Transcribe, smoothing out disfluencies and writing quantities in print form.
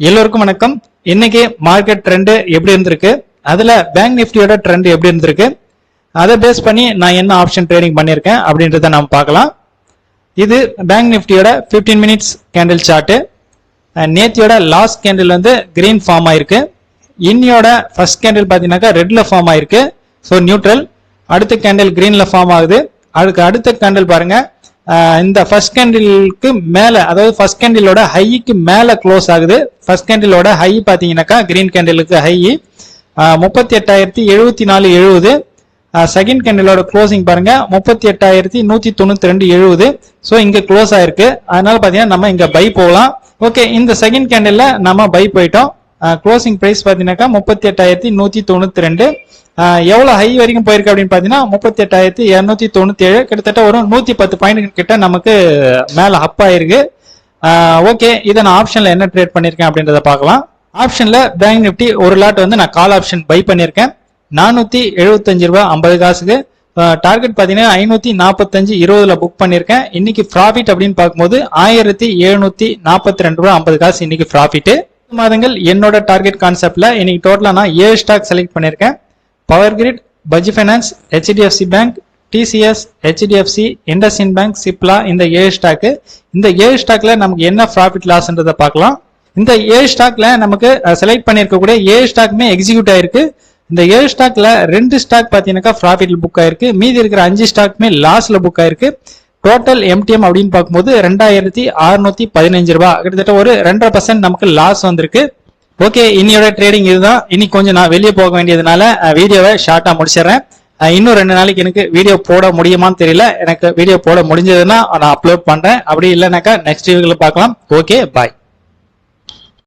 எல்லோருக்கும் வணக்கம். இன்னைக்கு மார்க்கெட் ட்ரெண்ட் எப்படி இருந்திருக்கு, அதுல பேங்க் நிஃப்டியோட ட்ரெண்ட் எப்படி இருந்திருக்கு, அதை பேஸ் பண்ணி நான் என்ன ஆப்ஷன் ட்ரேடிங் பண்ணியிருக்கேன் அப்படின்றத நம்ம பார்க்கலாம். இது பேங்க் நிஃப்டியோட 15 மினிட்ஸ் கேண்டில் சார்ட். நேத்தியோட லாஸ்ட் கேண்டில் வந்து கிரீன் ஃபார்ம் ஆயிருக்கு. இன்னியோட ஃபர்ஸ்ட் கேண்டில் பார்த்தீங்கன்னாக்கா ரெட்ல ஃபார்ம் ஆயிருக்கு, ஸோ நியூட்ரல். அடுத்த கேண்டில் கிரீன்ல ஃபார்ம் ஆகுது. அதுக்கு அடுத்த கேண்டில் பாருங்க, இந்த ஃபர்ஸ்ட் கேண்டிலுக்கு மேல, அதாவது ஃபர்ஸ்ட் கேண்டிலோட ஹைக்கு மேல க்ளோஸ் ஆகுது. ஃபர்ஸ்ட் கேண்டிலோட ஹை பாத்தீங்கன்னாக்கா கிரீன் கேண்டிலுக்கு ஹை 38,074.70. செகண்ட் கேண்டிலோட க்ளோசிங் பாருங்க 38,192.70. ஸோ இங்க க்ளோஸ் ஆயிருக்கு. அதனால பாத்தீங்கன்னா நம்ம இங்க பை போகலாம். ஓகே, இந்த செகண்ட் கேண்டில்ல நம்ம பை போயிட்டோம். க்ளோசிங் பிரைஸ் பாத்தீங்கன்னாக்கா 38,192. எவ்வளவு ஹை வரைக்கும் போயிருக்கு அப்படின்னு பாத்தீங்கன்னா 38,297. கிட்டத்தட்ட ஒரு 110 பாயிண்ட் கிட்ட நமக்கு மேல அப் ஆயிருக்கு. ஓகே, இதை நான் ஆப்ஷன்ல என்ன ட்ரேட் பண்ணிருக்கேன் அப்படின்றத பார்க்கலாம். ஆப்ஷன்ல பேங்க் நிஃப்டி ஒரு லாட் வந்து நான் கால் ஆப்ஷன் பை பண்ணிருக்கேன். 475 ரூபாய் 50 காசுக்கு. டார்கெட் பாத்தீங்கன்னா 545.20 புக் பண்ணிருக்கேன். இன்னைக்கு ப்ராஃபிட் அப்படின்னு பார்க்கும்போது 1742 ரூபாய் 50 காசு இன்னைக்கு ப்ராஃபிட். மாதங்கள் என்னோட டார்கெட் கான்செப்ட்ல இன்னைக்கு டோட்டலா நான் 7 ஸ்டாக் செலக்ட் பண்ணிருக்கேன். Power grid, bajji finance, HDFC bank, TCS, HDFC, IndusInd bank, Cipla, இந்த 7 ஸ்டாக். இந்த 7 ஸ்டாக்ல நமக்கு என்ன ப்ராஃபிட் லாஸ்ன்றதை பார்க்கலாம். இந்த 7 ஸ்டாக்ல நமக்கு செலக்ட் பண்ணிருக்கக்கூடிய 7 ஸ்டாக்குமே எக்ஸிக்யூட் ஆயிருக்கு. இந்த 7 ஸ்டாக்ல 2 ஸ்டாக் பாத்தீங்கன்னாக்கா ப்ராஃபிட்ல புக் ஆயிருக்கு. மீதி இருக்கிற 5 ஸ்டாக்குமே லாஸ்ல புக் ஆயிருக்கு. டோட்டல் MTM அப்படின்னு பார்க்கும்போது 2,615 ரூபாய், கிட்டத்தட்ட ஒரு 2.5% நமக்கு லாஸ் வந்திருக்கு. ஓகே, இன்னையோட ட்ரேடிங் இதுதான். இன்னைக்கு கொஞ்சம் நான் வெளியே போக வேண்டியதுனால வீடியோவை ஷார்ட்டா முடிச்சிடறேன். இன்னும் 2 நாளைக்கு எனக்கு வீடியோ போட முடியுமான்னு தெரியல. எனக்கு வீடியோ போட முடிஞ்சதுன்னா நான் அப்லோட் பண்றேன். அப்படி இல்லைனாக்கா நெக்ஸ்ட் வீக்ல பார்க்கலாம். ஓகே, பாய்.